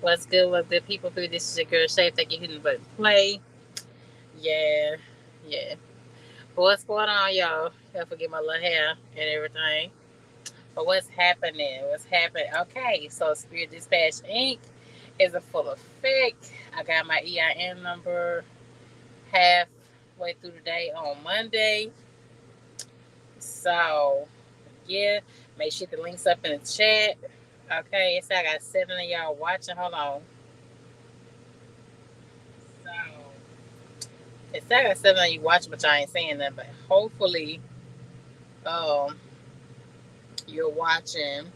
What's good? What's good, people? This is your girl Shay. Thank you, hitting the button play. Yeah, yeah. What's going on, y'all? Y'all forget my little hair and everything. But what's happening? What's happening? Okay, so Spirit Dispatch Inc. is in full effect. I got my EIN number halfway through the day on Monday. So, yeah, make sure the links up in the chat. Okay, so I got 7 of y'all watching. Hold on. So, it's not got 7 of you watching, but y'all ain't saying that. But hopefully, um, you're watching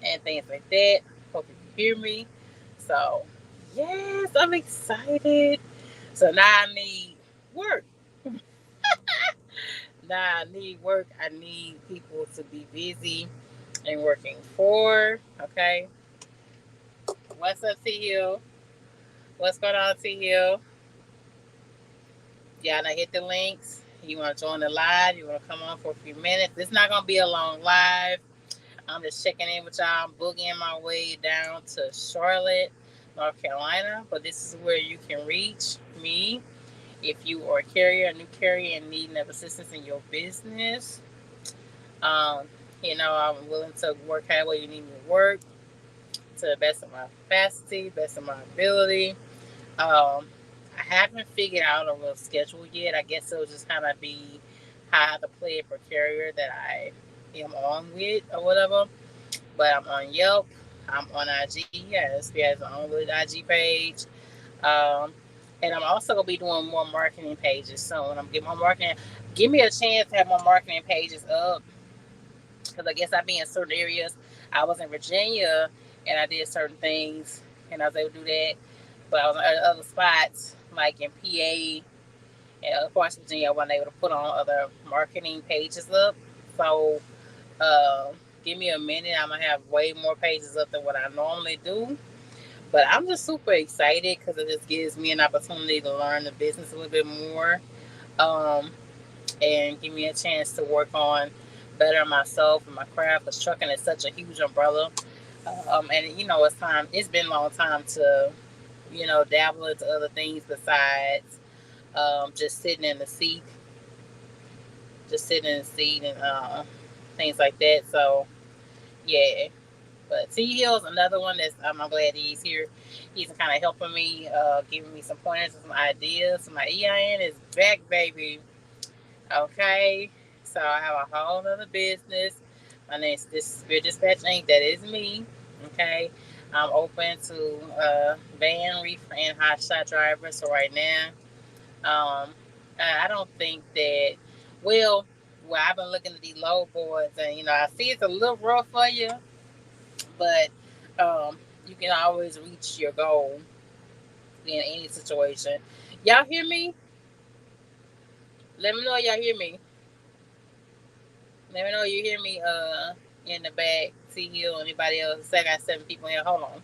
and things like that. Hope you can hear me. So, yes, I'm excited. So now I need work. Now I need work. I need people to be busy and working for. Okay. What's up, T Hill? What's going on, T Hill? Y'all done hit the links. You want to join the live? You want to come on for a few minutes? It's not going to be a long live. I'm just checking in with y'all. I'm boogieing my way down to Charlotte, North Carolina. But this is where you can reach me if you are a carrier, a new carrier, and need assistance in your business. Um, I'm willing to work however you need me to work to the best of my capacity, best of my ability. I haven't figured out a real schedule yet. I guess it'll just kind of be how I have to play it per carrier that I am on with or whatever. But I'm on Yelp. I'm on IG. Yes, we have our own little IG page. Um, and I'm also gonna be doing more marketing pages soon. I'm getting more marketing. Give me a chance to have more marketing pages up because I guess I be in certain areas. I was in Virginia and I did certain things and I was able to do that. But I was in other spots like in PA and other parts of Virginia. I wasn't able to put on other marketing pages up. So uh, give me a minute. I'm gonna have way more pages up than what I normally do. But I'm just super excited because it just gives me an opportunity to learn the business a little bit more, um, and give me a chance to work on better myself and my craft. Because trucking is such a huge umbrella, and it's time. It's been a long time to dabble into other things besides just sitting in the seat, and things like that. So yeah. But T Hill's another one that's I'm glad he's here. He's kind of helping me, giving me some pointers and some ideas. So my EIN is back, baby. Okay. So I have a whole other business. My name's this Spirit Dispatch Inc. That is me. Okay. I'm open to van, reefer, and hot shot drivers. So right now, I don't think that. Well, I've been looking at these low boards, and I see it's a little rough for you, but you can always reach your goal in any situation. Y'all hear me? Let me know y'all hear me. Let me know you hear me in the back. T Hill, anybody else? Say I got 7 people in here. Hold on.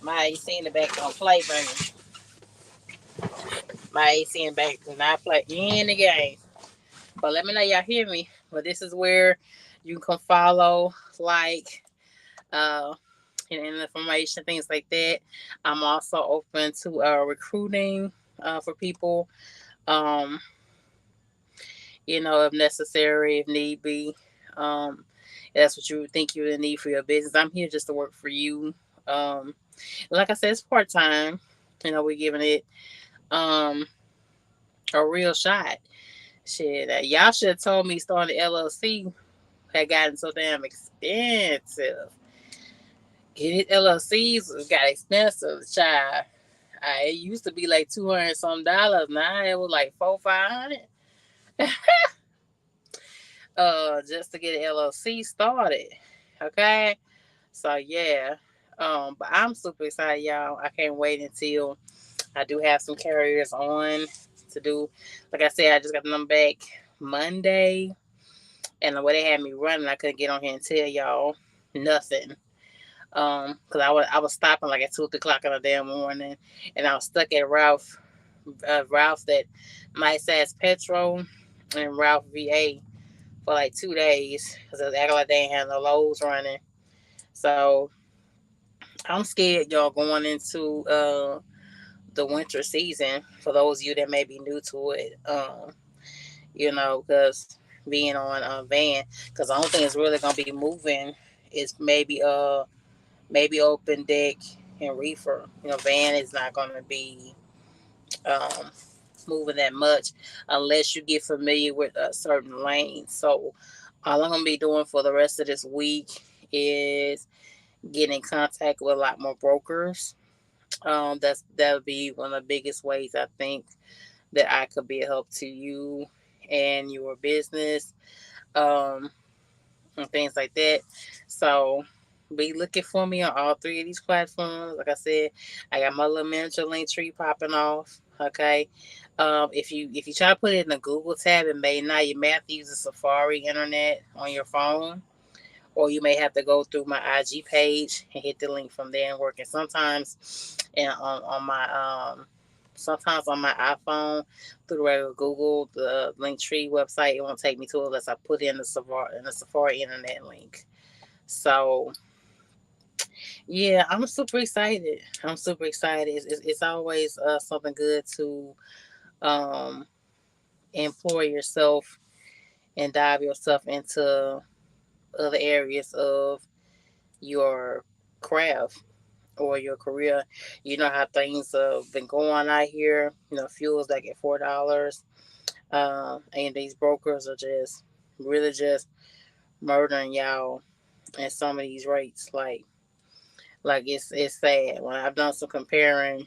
My AC in the back don't play, baby. My AC in the back does not play any games. But let me know y'all hear me. But this is where you can follow, like, uh, and information, things like that. I'm also open to recruiting for people, um, if necessary, if need be. Um, that's what you think you would need for your business. I'm here just to work for you. Um, like I said, it's part time. We're giving it um, a real shot. Shit, y'all should have told me starting the LLC had gotten so damn expensive. Getting LLCs got expensive, child. It used to be like $200 some. Now it was like 400, 500. Just to get an LLC started. Okay, so yeah. But I'm super excited, y'all. I can't wait until I do have some carriers on to do. Like I said, I just got them back Monday, and the way they had me running, I couldn't get on here and tell y'all nothing. Because I was stopping like at 2 o'clock in the damn morning, and I was stuck at Ralph Ralph that might say it's Petro and Ralph VA for like 2 days because they act like they ain't had no loads running. So I'm scared, y'all, going into the winter season. For those of you that may be new to it, because being on a van, because the only thing that's really gonna be moving is maybe open deck and reefer. Van is not gonna be um moving that much unless you get familiar with a certain lane. So all I'm gonna be doing for the rest of this week is getting in contact with a lot more brokers. That'll be one of the biggest ways I think that I could be a help to you and your business, um, and things like that. So be looking for me on all three of these platforms. Like I said, I got my little miniature link tree popping off. Okay. If you try to put it in the Google tab, it may not. You may have to use the Safari internet on your phone, or you may have to go through my IG page and hit the link from there and work. And sometimes, and sometimes on my iPhone through the regular Google, the Linktree website, it won't take me to it unless I put in the Safari internet link. So yeah, I'm super excited. I'm super excited. It's always something good to um, employ yourself and dive yourself into other areas of your craft or your career. You know how things have been going out here. Fuel's like at $4, and these brokers are just really just murdering y'all at some of these rates. Like it's sad. When I've done some comparing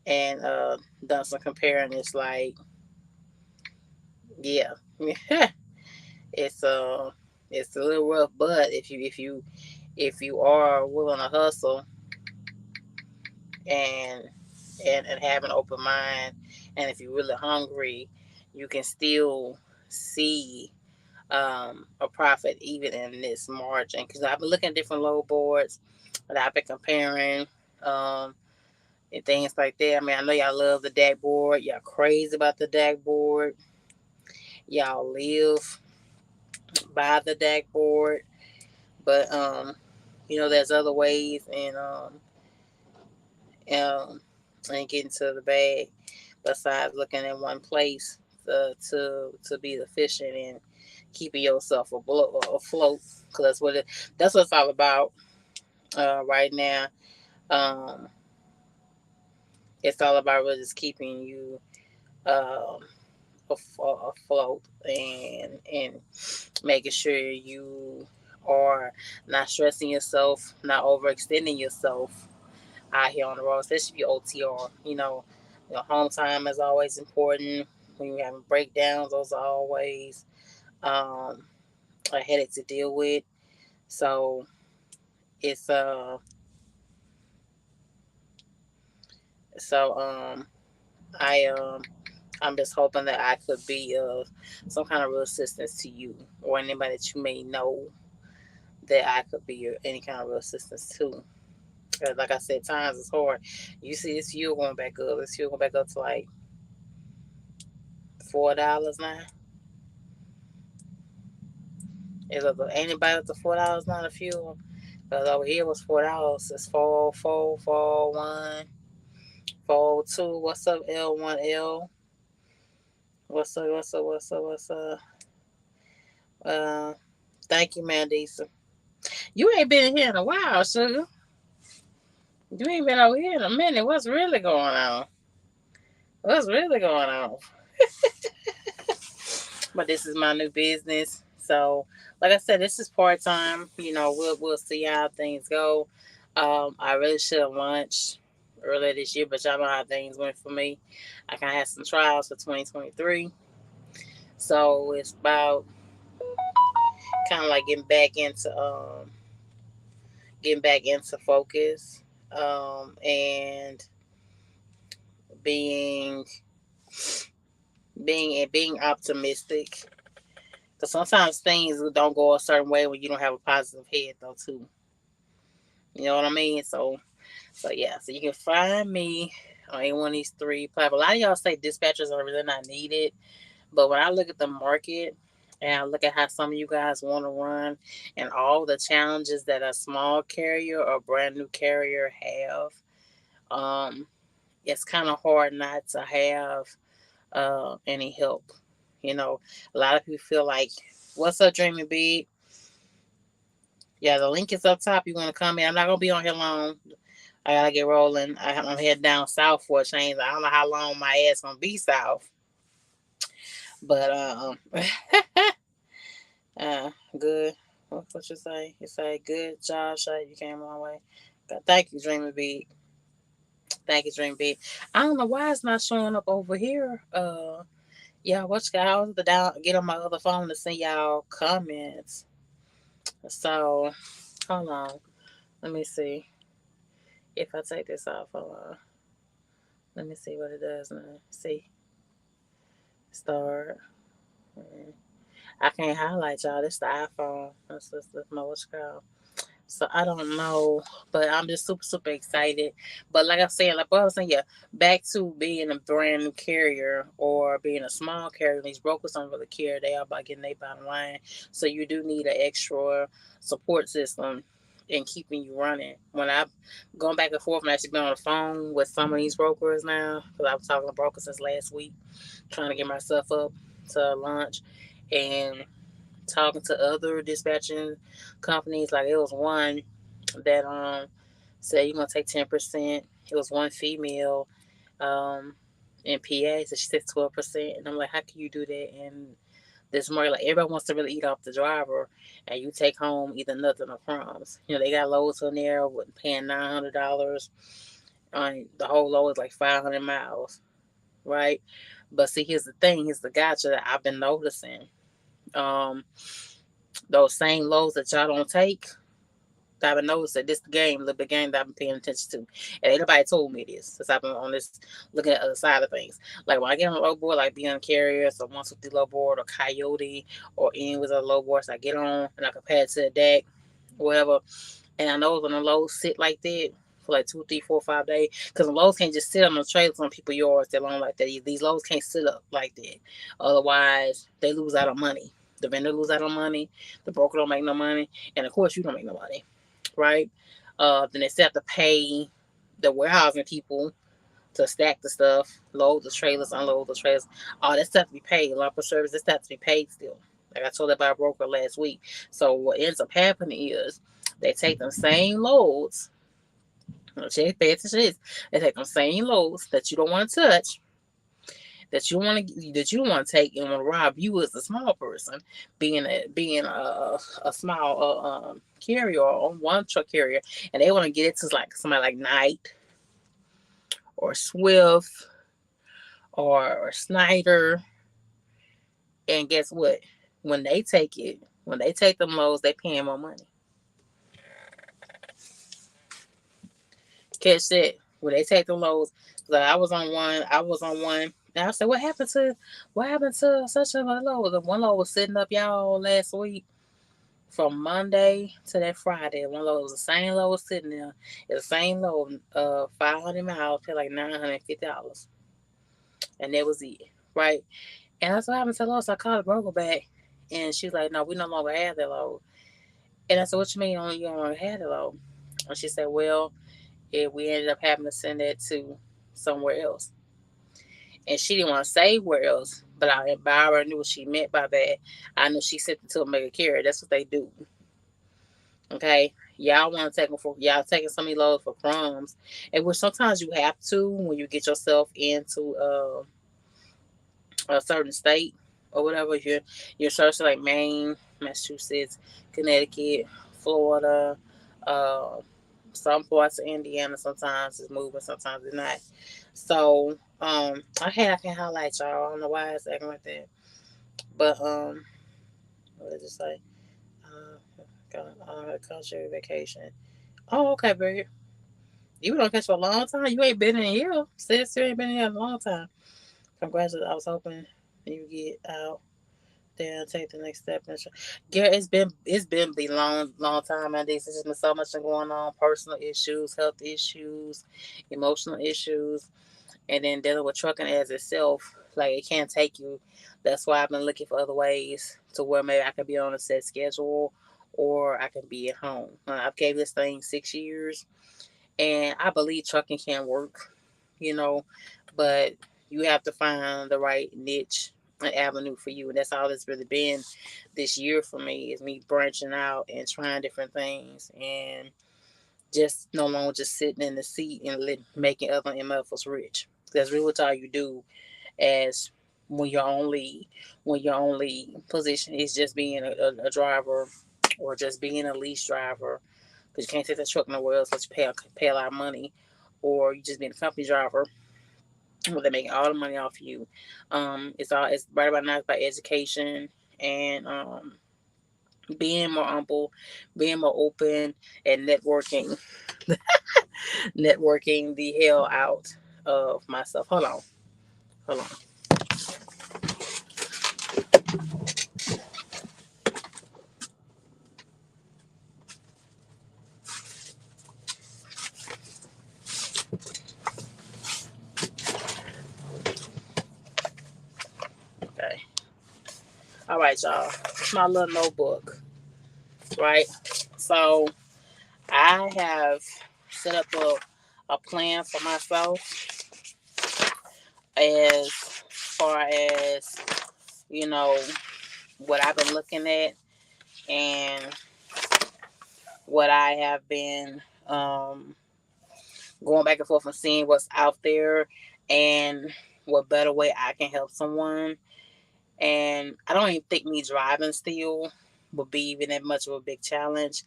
and it's like, yeah, it's it's a little rough. But if you are willing to hustle and and have an open mind, and if you're really hungry, you can still see a profit even in this margin. Because I've been looking at different load boards that I've been comparing, and things like that. I mean, I know y'all love the DAC board. Y'all crazy about the DAC board. Y'all live by the DAC board. But there's other ways um and getting to the bag besides looking at one place to be efficient and keeping yourself afloat. Because that's what it's all about right now. Um, it's all about really just keeping you um, afloat and making sure you are not stressing yourself, not overextending yourself out here on the road, especially if you're OTR. Home time is always important. When you're having breakdowns, those are always um, a headache to deal with. So it's so I I'm just hoping that I could be of some kind of real assistance to you or anybody that you may know that I could be any kind of real assistance to. Like I said, times is hard. You see this fuel going back up. This fuel going back up to like $4 now. Is anybody up to $4 now the fuel? Because over here was $4. It's 404, 401, 402. What's up, L1L? What's up? What's up? What's up? What's up? Uh, Thank you, Mandisa. You ain't been here in a while, sugar. You ain't been over here in a minute. What's really going on? What's really going on? But this is my new business. So, like I said, this is part time. We'll see how things go. I really should have launched earlier this year, but y'all know how things went for me. I kind of had some trials for 2023, so it's about kind of like getting back into focus, and being being optimistic. Because sometimes things don't go a certain way when you don't have a positive head, though, too. You know what I mean? So yeah. So you can find me on any one of these three platforms. A lot of y'all say dispatchers are really not needed, but when I look at the market and I look at how some of you guys want to run and all the challenges that a small carrier or brand new carrier have, it's kind of hard not to have any help. You know, a lot of people feel like, what's up, Dreaming Big? Yeah, the link is up top. You want to come in? I'm not gonna be on here long. I gotta get rolling. I'm heading down south for a change. I don't know how long my ass gonna be south, but good. What you say? You say good, Josh. You came a long way. Thank you, Dreaming Big. Thank you, Dream Big. I don't know why it's not showing up over here. Yeah, what's got all the down? Get on my other phone to send y'all comments. So hold on. Let me see if I take this off. Hold on. Let me see what it does now. See, start. I can't highlight y'all. This the iPhone. That's my what's called. So I don't know, but I'm just super, super excited. But like I said, like what I was saying, yeah, back to being a brand new carrier or being a small carrier. These brokers don't really care. They are about getting their bottom line. So you do need an extra support system in keeping you running. When I've gone back and forth, I'm actually been on the phone with some of these brokers now because I was talking to brokers since last week, trying to get myself up to launch and talking to other dispatching companies. Like it was one that said you're gonna take 10%. It was one female in PA, so she said 12%, and I'm like, how can you do that? And this more like everybody wants to really eat off the driver, and you take home either nothing or crumbs. You know they got loads on there with paying $900. On the whole load is like 500 miles, right? But see, here's the thing. Here's the gotcha that I've been noticing. Um, those same loads that y'all don't take, I've been noticing that this the game, the big game that I've been paying attention to. And anybody told me this since I've been on this looking at the other side of things. Like when I get on a low board, like Beyond Carriers or 150 low board or Coyote or any with a low boards, I get on and I compare it to the deck, whatever. And I know when the lows sit like that for like 2, 3, 4, 5 days, because the lows can't just sit on the trailers on people's yards that long like that. These lows can't sit up like that. Otherwise, they lose out on money. The vendor lose out on money. The broker don't make no money. And of course, you don't make no money, right? Then they still have to pay the warehousing people to stack the stuff, load the trailers, unload the trailers. All that stuff to be paid. Lumber service, this stuff to be paid still. Like I told that by a broker last week. So what ends up happening is they take them same loads. Pay attention to this. They take them same loads that you don't want to touch, that you want to take and want to rob you as a small person, being a small carrier or one truck carrier, and they want to get it to like somebody like Knight or Swift or Snyder. And guess what? When they take it, when they take them loads, they paying more money. Catch that. When they take the loads, like I was on one. And I said, what happened to such a load? The one load was sitting up y'all last week from Monday to that Friday. One load was the same load was sitting there. It's the same load, 500 miles, paid like $950. And that was it, right? And that's what happened to the load. So I called the broker back and she's like, no, we no longer have that load. And I said, what you mean you don't longer have that load? And she said, well, we ended up having to send that to somewhere else. And she didn't want to say where else, but I already knew what she meant by that. I knew she sent it to a mega carrier. That's what they do. Okay, y'all want to take them for y'all taking some of these loads for crumbs, and which sometimes you have to when you get yourself into a certain state or whatever. You're searching like Maine, Massachusetts, Connecticut, Florida, uh, some parts of Indiana. Sometimes it's moving, sometimes it's not. So I can highlight y'all. I don't know why it's acting like that, but what did it say? Country vacation. Oh, okay, baby. You been on cash for a long time. You ain't been in here. Sis, you ain't been in here in a long time. Congratulations. I was hoping you get out there and take the next step. Yeah, it's been a long time, and there's just been so much going on: personal issues, health issues, emotional issues. And then dealing with trucking as itself, like it can't take you. That's why I've been looking for other ways to where maybe I could be on a set schedule or I can be at home. I've gave this thing 6 years, and I believe trucking can work, you know, but you have to find the right niche and avenue for you. And that's all it's really been this year for me, is me branching out and trying different things, and just no longer just sitting in the seat and making other MFers rich. That's really what all you do, as when your only position is just being a driver, or just being a lease driver, because you can't take that truck nowhere else, let you pay a lot of money, or you just being a company driver where they're making all the money off you. It's right about now, it's about education, and being more humble, being more open, and networking the hell out of myself. Hold on. Okay. All right, y'all. It's my little notebook, right? So I have set up a plan for myself, as far as, you know, what I've been looking at, and what I have been going back and forth and seeing what's out there, and what better way I can help someone. And I don't even think me driving still would be even that much of a big challenge.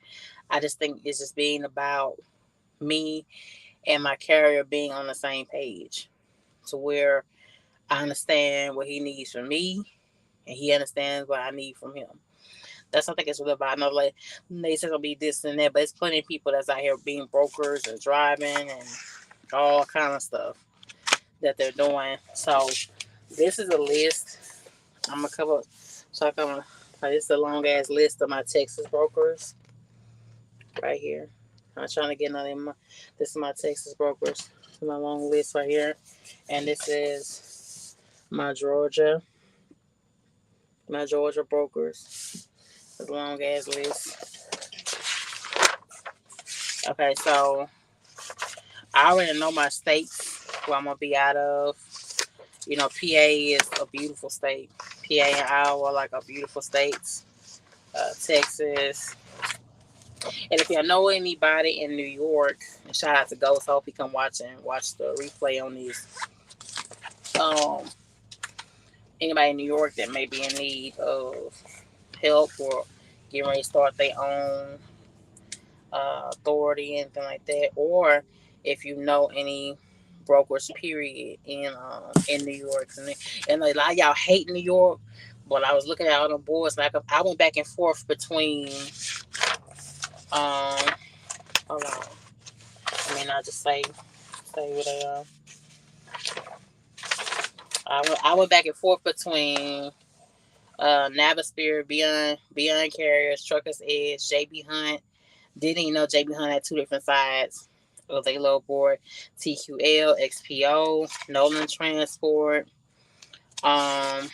I just think it's just being about me and my carrier being on the same page, to where I understand what he needs from me and he understands what I need from him. That's what I think it's really about. I know, like, they say it'll be this and that, but it's plenty of people that's out here being brokers and driving and all kind of stuff that they're doing. So this is a list. I'm gonna cover. So I'm gonna. This is a long ass list of my Texas brokers right here. I'm trying to get another. This is my Texas brokers. My long list right here, and this is my Georgia brokers. It's a long ass list. Okay, so I already know my states where I'm gonna be out of. You know, PA is a beautiful state. PA and Iowa are like a beautiful states. Texas, and if you know anybody in New York, and shout out to Ghost, I hope you come watch the replay on these. Um, Anybody in New York that may be in need of help, or getting ready to start their own authority, anything like that, or if you know any brokers, period, in New York, and a lot of y'all hate New York, but I was looking at all the boards, like I went back and forth between um hold on, I just say what they are. I went back and forth between Navisphere, Beyond Carriers, Truckers Edge, JB Hunt. Didn't even know JB Hunt had two different sides of their low board. TQL, XPO, Nolan Transport, um,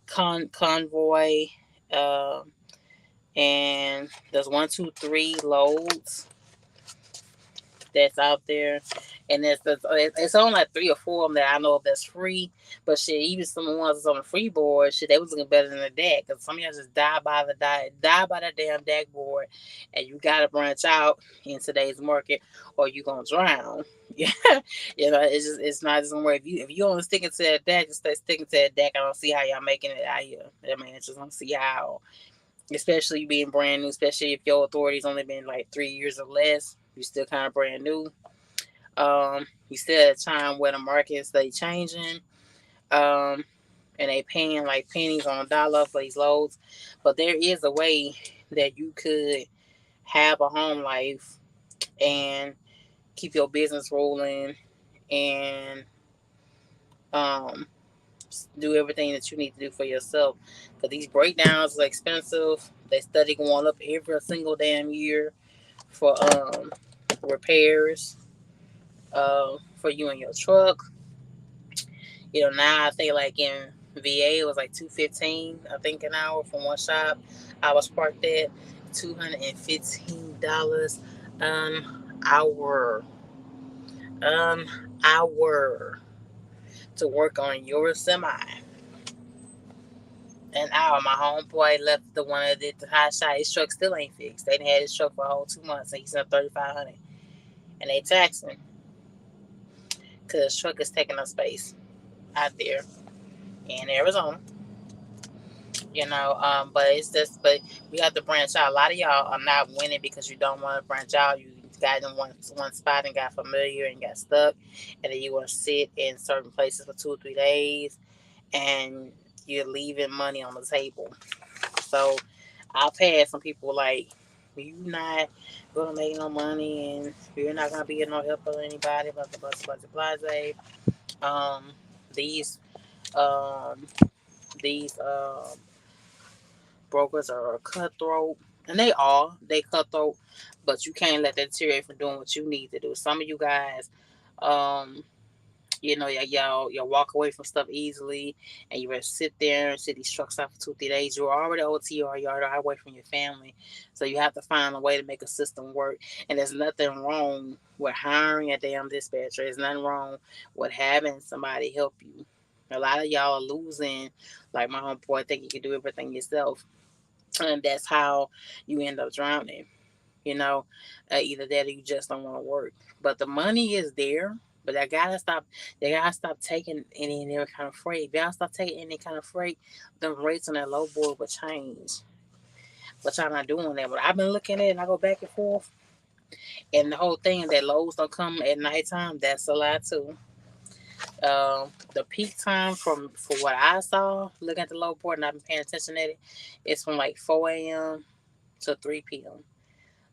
Convoy, uh, and there's 1, 2, 3 loads that's out there, and it's only like 3 or 4 of them that I know of that's free. But shit, even some of the ones that's on the free board, shit, they was looking better than the DAC, because some of y'all just die by the damn DAC board, and you gotta branch out in today's market, or you gonna drown. Yeah, it's not just gonna work. If you only sticking to that DAC, just stay sticking to that DAC. I don't see how y'all making it out here. I mean, I just don't see how. Especially being brand new, especially if your authority's only been like 3 years or less, you still kind of brand new. You still at a time where the markets they changing, um, and they paying like pennies on a dollar for these loads. But there is a way that you could have a home life and keep your business rolling, and um, do everything that you need to do for yourself. Because these breakdowns are expensive. They study going up every single damn year for repairs. for you and your truck. Now I think like in VA it was like 215, I think, an hour from one shop I was parked at. $215 hour um hour to work on your semi. An hour. My homeboy left the one that did the hot shot. His truck still ain't fixed. They done had his truck for a whole 2 months, and he sent 3,500, and they taxed him because his truck is taking up space out there in Arizona. But it's just, but we have to branch out. A lot of y'all are not winning because you don't want to branch out. You got in one spot and got familiar and got stuck, and then you want to sit in certain places for 2 or 3 days, and you're leaving money on the table. So I've had some people like, you not gonna make no money, and you're not gonna be getting no help from anybody. Blah blah blah blah blah. These um these brokers are cutthroat, and they cutthroat, but you can't let that deteriorate from doing what you need to do. Some of you guys, um, y'all walk away from stuff easily, and you better sit there and sit these trucks out for 2 3 days. You're already OT, or you're already away from your family, so you have to find a way to make a system work. And there's nothing wrong with hiring a damn dispatcher. There's nothing wrong with having somebody help you. A lot of y'all are losing, like my homeboy, think you can do everything yourself, and that's how you end up drowning. You know, Either that or you just don't want to work. But the money is there. But I gotta stop. They gotta stop taking any and every kind of freight. They gotta stop taking any kind of freight. The rates on that low board will change. But y'all not doing that. But I've been looking at it, and I go back and forth. And the whole thing that lows don't come at nighttime, that's a lie too. The peak time for what I saw, looking at the low board, and I've been paying attention at it, it's from like 4 a.m. to 3 p.m.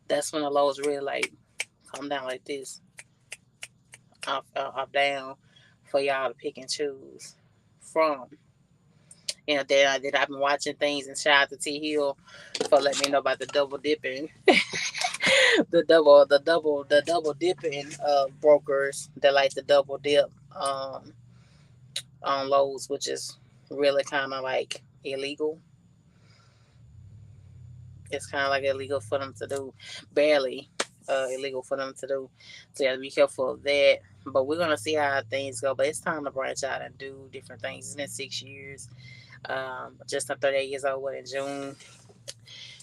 That's when the lows really like come down like this, up down, for y'all to pick and choose from. Then I've been watching things, and shout out to T Hill for letting me know about the double dipping, the double dipping brokers that like the double dip on lows, which is really kind of like illegal. It's kind of like illegal for them to do, barely illegal for them to do. So you have to be careful of that. But we're gonna see how things go. But it's time to branch out and do different things. It's been 6 years. Just I'm 38 years old in June,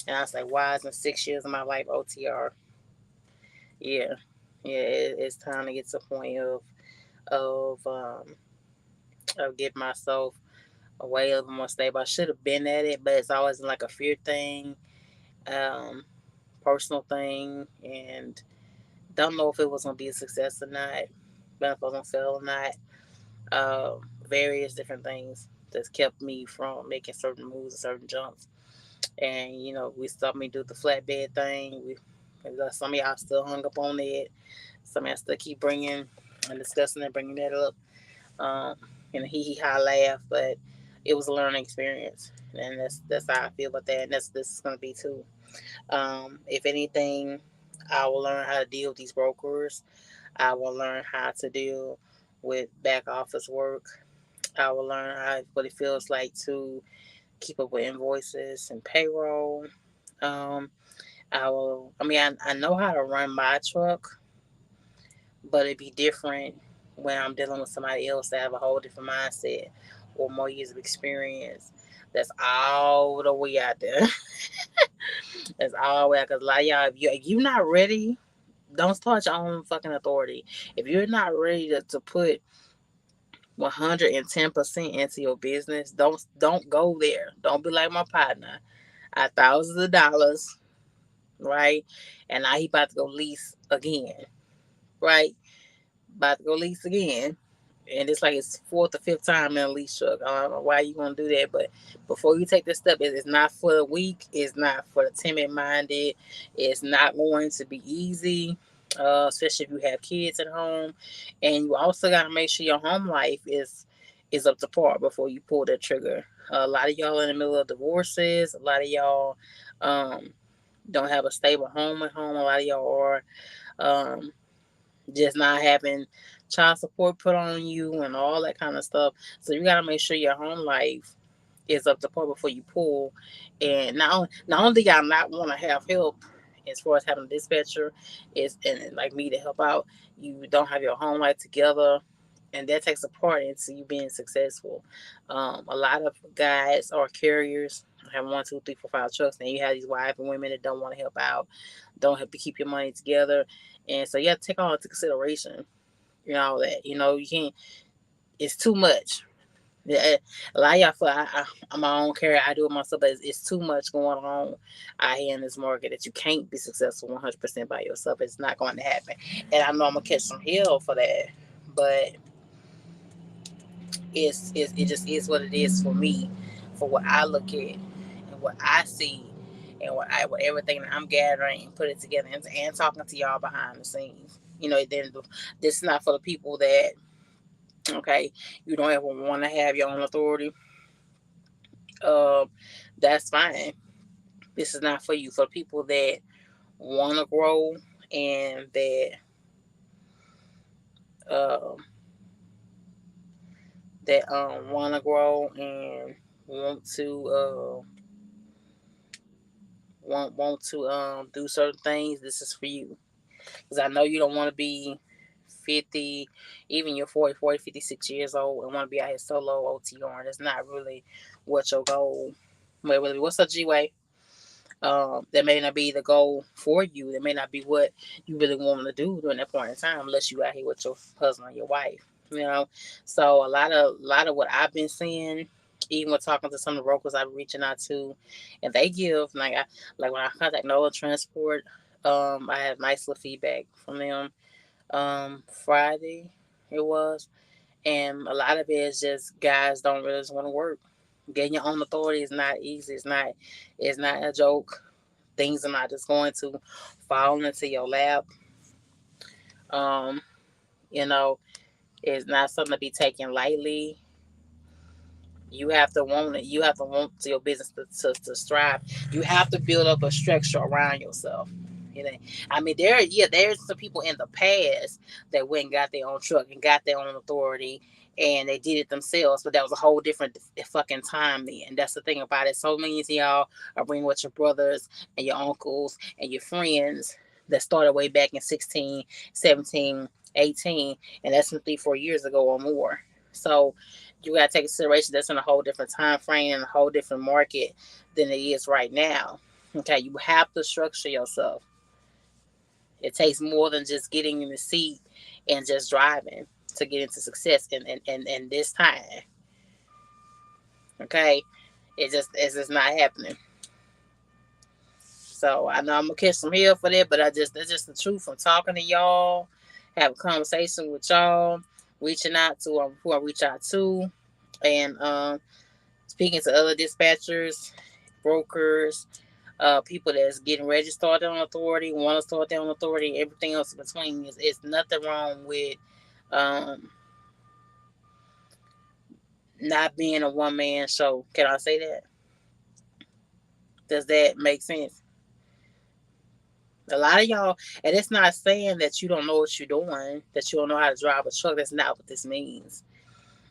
and I was like, wow, it's been 6 years of my life OTR. Yeah, it's time to get to a point of um of getting myself away a little more stable. I should have been at it, but it's always like a fear thing, um, personal thing, and don't know if it was gonna be a success or not, but if I was gonna fail or not. Various different things that's kept me from making certain moves and certain jumps. And we saw me do the flatbed thing. Some of y'all still hung up on it. Some of y'all still keep bringing and discussing and bringing that up. Um, hee hee ha laugh, but it was a learning experience, and that's how I feel about that. And this is gonna be too. If anything, I will learn how to deal with these brokers. I will learn how to deal with back office work. I will learn what it feels like to keep up with invoices and payroll. Um, I will. I mean, I know how to run my truck, but it'd be different when I'm dealing with somebody else that have a whole different mindset or more years of experience. That's all the way out there. That's all the way out. Because a lot of y'all, if you're not ready, don't start your own fucking authority. If you're not ready to put 110% into your business, don't go there. Don't be like my partner. I thousands of dollars, right? And now he about to go lease again, right? About to go lease again. And it's like his fourth or fifth time in a lease truck. I don't know why you want to do that, but before you take this step, it's not for the weak. It's not for the timid minded. It's not going to be easy, especially if you have kids at home. And you also got to make sure your home life is up to par before you pull that trigger. A lot of y'all in the middle of divorces. A lot of y'all um, don't have a stable home at home. A lot of y'all are. Um, just not having child support put on you and all that kind of stuff. So you got to make sure your home life is up to par before you pull. And not only do y'all not want to have help as far as having a dispatcher, is and like me to help out, you don't have your home life together, and that takes a part into you being successful. A lot of guys are carriers, have 1, 2, 3, 4, 5 trucks, and you have these wives and women that don't want to help out, don't have to keep your money together, and so you have to take all into consideration. That you can't. It's too much. Yeah, a lot of y'all feel I'm my own carrier. I do it myself, but it's too much going on out here in this market that you can't be successful 100% by yourself. It's not going to happen, and I know I'm gonna catch some hell for that, but it just is what it is for me, for what I look at and what I see, and what everything that I'm gathering and putting together, and talking to y'all behind the scenes. Then this is not for the people that, okay, you don't ever want to have your own authority. Um, that's fine. This is not for you. For people that want to grow and um that want to grow and want to do certain things, this is for you. Because I know you don't want to be 50, even you're 56 years old and want to be out here solo OTR. That's not really what your goal may really. What's up, G-Way? That may not be the goal for you. That may not be what you really want to do during that point in time, unless you out here with your husband or your wife. You know, so a lot of what I've been seeing, even with talking to some of the brokers I've been reaching out to, and they give like when I contact Noah Transport, I have nice little feedback from them. Friday it was, and a lot of it is just guys don't really want to work. Getting your own authority is not easy. It's not a joke. Things are not just going to fall into your lap. Um, you know, it's not something to be taken lightly. You have to want it. You have to want your business to strive. You have to build up a structure around yourself. You know, I mean, there's some people in the past that went and got their own truck and got their own authority, and they did it themselves. But that was a whole different fucking time then. And that's the thing about it. So many of y'all are bringing with your brothers and your uncles and your friends that started way back in 16, 17, 18, and that's from 3, 4 years ago or more. So you got to take consideration that's in a whole different time frame and a whole different market than it is right now. Okay, you have to structure yourself. It takes more than just getting in the seat and just driving to get into success in this time. Okay, it's just not happening. So I know I'm gonna catch some hell for that, but that's just the truth. I'm talking to y'all, have a conversation with y'all, reaching out to who I reach out to, and speaking to other dispatchers, brokers, people that's getting ready to start their own authority, want to start their own authority, everything else in between. Is nothing wrong with um, not being a one man show. Can I say that? Does that make sense? A lot of y'all, and it's not saying that you don't know what you're doing, that you don't know how to drive a truck. That's not what this means.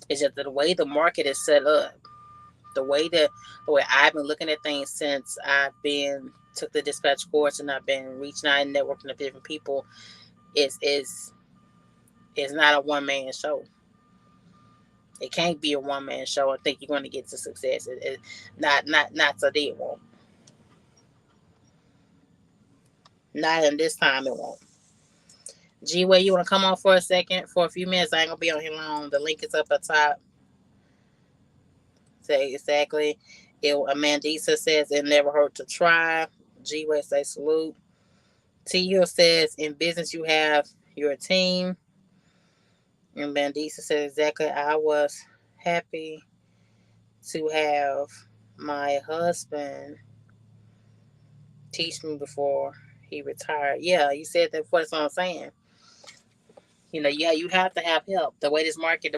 It's just that the way the market is set up, the way I've been looking at things since I've been took the dispatch course and I've been reaching out and networking with different people. Is not a one man show. It can't be a one man show. I think you're going to get to success. Not today. It won't. Not in this time. It won't. G Way, you want to come on for a second for a few minutes? I ain't gonna be on here long. The link is up at top. Say exactly. Amandisa says it never hurt to try. G Way say salute. T Hill says in business you have your team. And Bandisa said exactly. I was happy to have my husband teach me before he retired. Yeah, you said that before. That's what I'm saying. Yeah, you have to have help. The way this market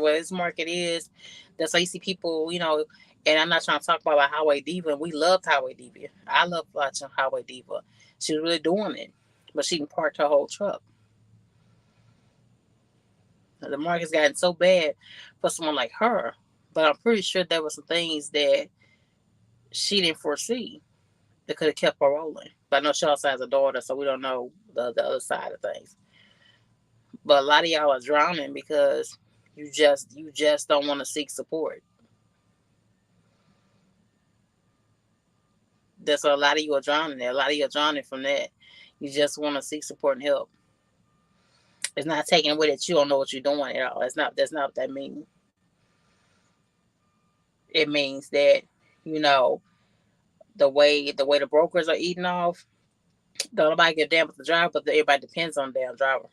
is, that's why you see people, and I'm not trying to talk about Highway Diva, and we loved Highway Diva. I love watching Highway Diva. She was really doing it, but she parked her whole truck. The market's gotten so bad for someone like her. But I'm pretty sure there were some things that she didn't foresee that could have kept her rolling. But I know she also has a daughter, so we don't know the other side of things. But a lot of y'all are drowning because you just don't want to seek support. That's what a lot of you are drowning there. A lot of you are drowning from that. You just want to seek support and help. It's not taking away that you don't know what you're doing at all. It's not. That's not what that means. It means that you know the way the brokers are eating off. Don't nobody give a damn about the driver, but everybody depends on the damn driver.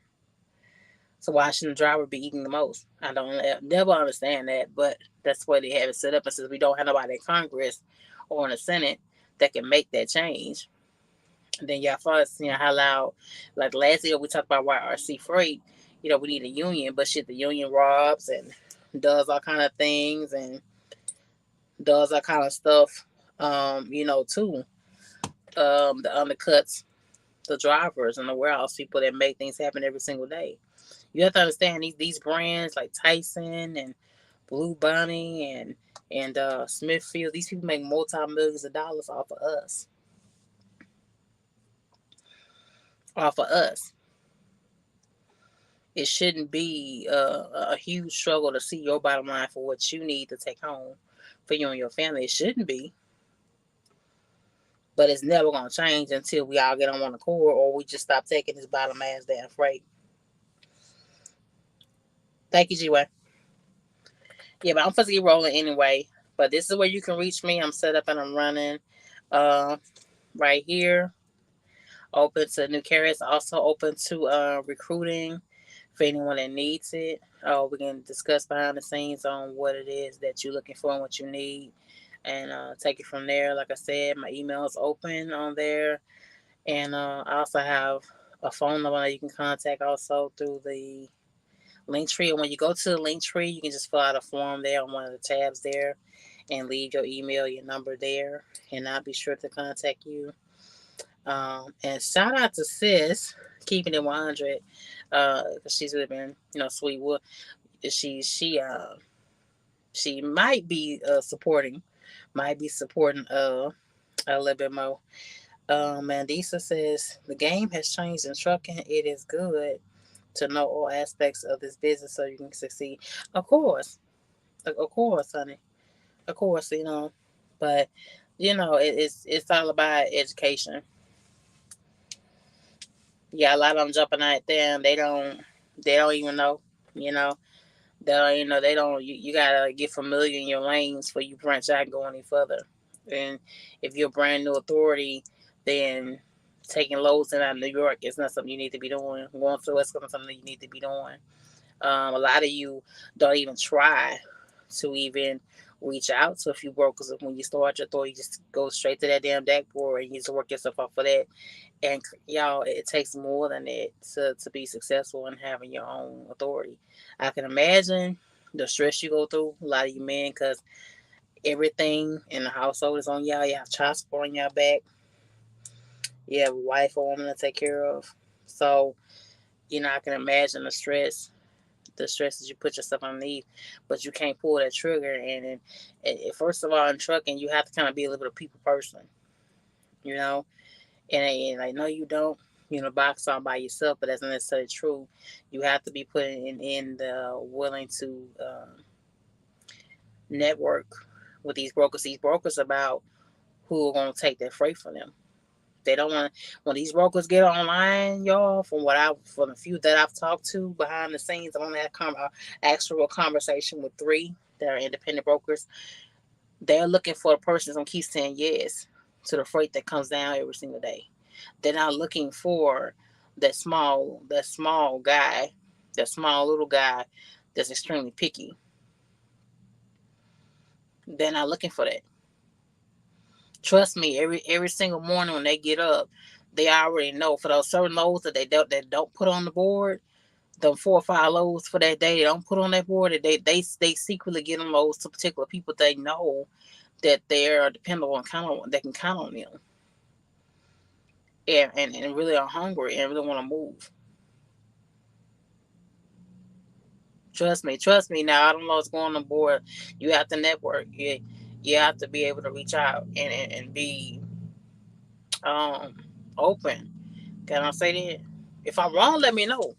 So why shouldn't the driver be eating the most? I don't never understand that, but that's why they have it set up. And since we don't have nobody in Congress or in the Senate that can make that change, and then y'all first, how loud, like last year we talked about YRC Freight, we need a union, but shit, the union robs and does all kind of things and does all kind of stuff, too. The undercuts the drivers and the warehouse people that make things happen every single day. You have to understand these brands like Tyson and Blue Bunny and Smithfield. These people make multi-millions of dollars off of us. Off of us. It shouldn't be a huge struggle to see your bottom line for what you need to take home for you and your family. It shouldn't be. But it's never going to change until we all get on one accord or we just stop taking this bottom ass damn freight. Thank you, G-Way. Yeah, but I'm supposed to get rolling anyway. But this is where you can reach me. I'm set up and I'm running right here. Open to new carriers. Also open to recruiting for anyone that needs it. We can discuss behind the scenes on what it is that you're looking for and what you need. And take it from there. Like I said, my email is open on there. And I also have a phone number that you can contact also through the link tree. And when you go to the link tree, you can just fill out a form there on one of the tabs there and leave your email, your number there. And I'll be sure to contact you. And shout out to Sis, keeping it 100, because she's really been, sweet. Well, she might be supporting a little bit more. Mandisa says the game has changed in trucking. It is good to know all aspects of this business so you can succeed. Of course, honey. Of course, but it's all about education. Yeah, a lot of them jumping out there and they don't even know, you know. They don't. You gotta get familiar in your lanes before you branch out and go any further. And if you're a brand new authority, then taking loads in out of New York is not something you need to be doing. Going to the West Coast is something you need to be doing. A lot of you don't even try to even reach out to a few brokers. When you start your authority, you just go straight to that damn dashboard and you just work yourself off of that. And y'all, it takes more than that to be successful in having your own authority. I can imagine the stress you go through, a lot of you men, because everything in the household is on y'all. You have child support on your back. You have a wife or woman to take care of. So, I can imagine the stress that you put yourself underneath, but you can't pull that trigger. And first of all, in trucking, you have to kind of be a little bit of a people person, you know. And I know you don't, box on by yourself, but that's not necessarily true. You have to be putting in the willing to network with these brokers. These brokers about who are going to take that freight from them. They don't want when these brokers get online, y'all. From the few that I've talked to behind the scenes, I've only had actual conversation with 3 that are independent brokers. They're looking for a person that's gonna keep saying yes to the freight that comes down every single day. They're not looking for that small guy, that small little guy that's extremely picky. They're not looking for that. Trust me, every single morning when they get up, they already know for those certain loads that don't put on the board, the 4 or 5 loads for that day they don't put on that board. They secretly get them loads to particular people they know that they're dependable and they can count on them. And really are hungry and really want to move. Trust me. Now I don't know what's going on board. You have to network. You have to be able to reach out and be um open. Can I say that? If I'm wrong, let me know.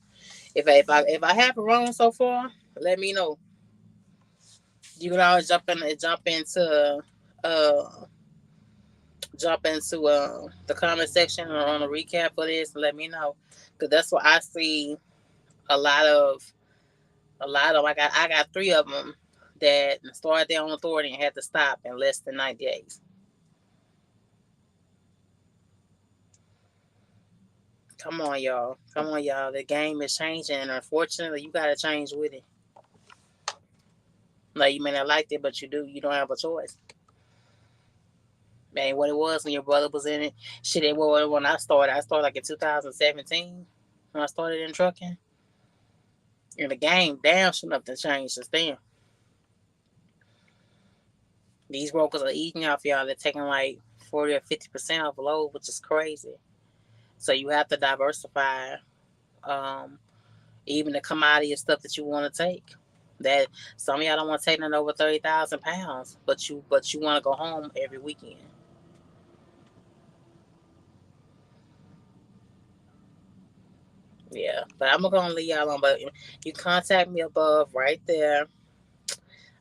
If I have it wrong so far, let me know. You can always uh jump into the comment section or on a recap for this and let me know, because that's what I see a lot of. I got three of them that started their own authority and had to stop in less than 90 days. Come on, y'all. Come on, y'all. The game is changing, and unfortunately, you got to change with it. Like, you may not like it, but you do. You don't have a choice. Man, what it was when your brother was in it. Shit, it was when I started. I started like in 2017 when I started in trucking. And the game, damn, sure nothing changed since then. These brokers are eating off y'all. They're taking like 40 or 50% off load, which is crazy. So you have to diversify, um, even the commodity of stuff that you want to take. That some of y'all don't want to take nothing over 30,000 pounds, but you want to go home every weekend. Yeah, but I'm gonna leave y'all alone. But you contact me above right there.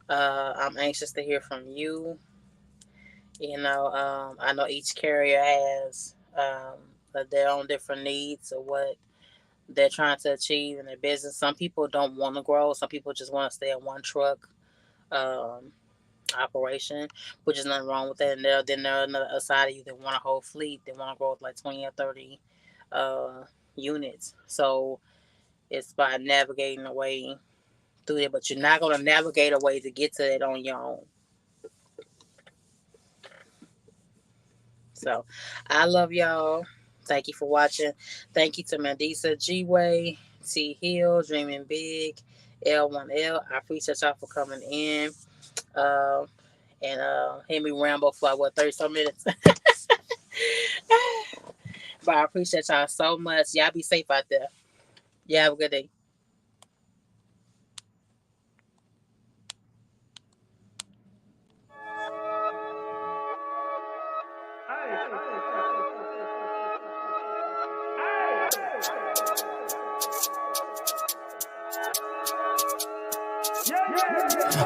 I'm anxious to hear from you. I know each carrier has their own different needs of what they're trying to achieve in their business. Some people don't want to grow. Some people just want to stay in one truck um, operation, which is nothing wrong with that. And then there are another side of you that want a whole fleet. They want to grow with like 20 or 30 uh, units. So it's by navigating a way through it, but you're not going to navigate a way to get to it on your own. So I love y'all. Thank you for watching. Thank you to Mandisa G-Way, T Hill, Dreaming Big, L1L. I appreciate y'all for coming in. Uh, and hear me ramble for like, 30 some minutes. But I appreciate y'all so much. Y'all be safe out there. Y'all have a good day.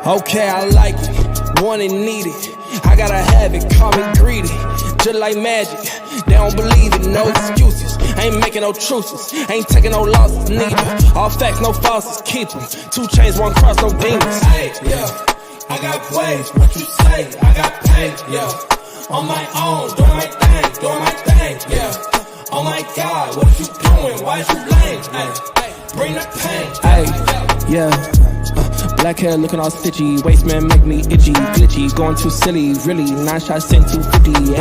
Okay, I like it, want it, need it. I gotta have it, call me greedy. Just like magic, they don't believe it, no excuses. Ain't making no truces, ain't taking no losses, neither. All facts, no falses, keep them. 2 chains, 1 cross, no demons. Hey, yeah, I got ways, what you say, I got pain, yeah. On my own, doing my thing, yeah. Oh my God, what you doing, why is you lame, hey. Bring the pain, hey, yeah. Black hair looking all stitchy, waist man make me itchy, glitchy, going too silly, really, 9 shots sent 250.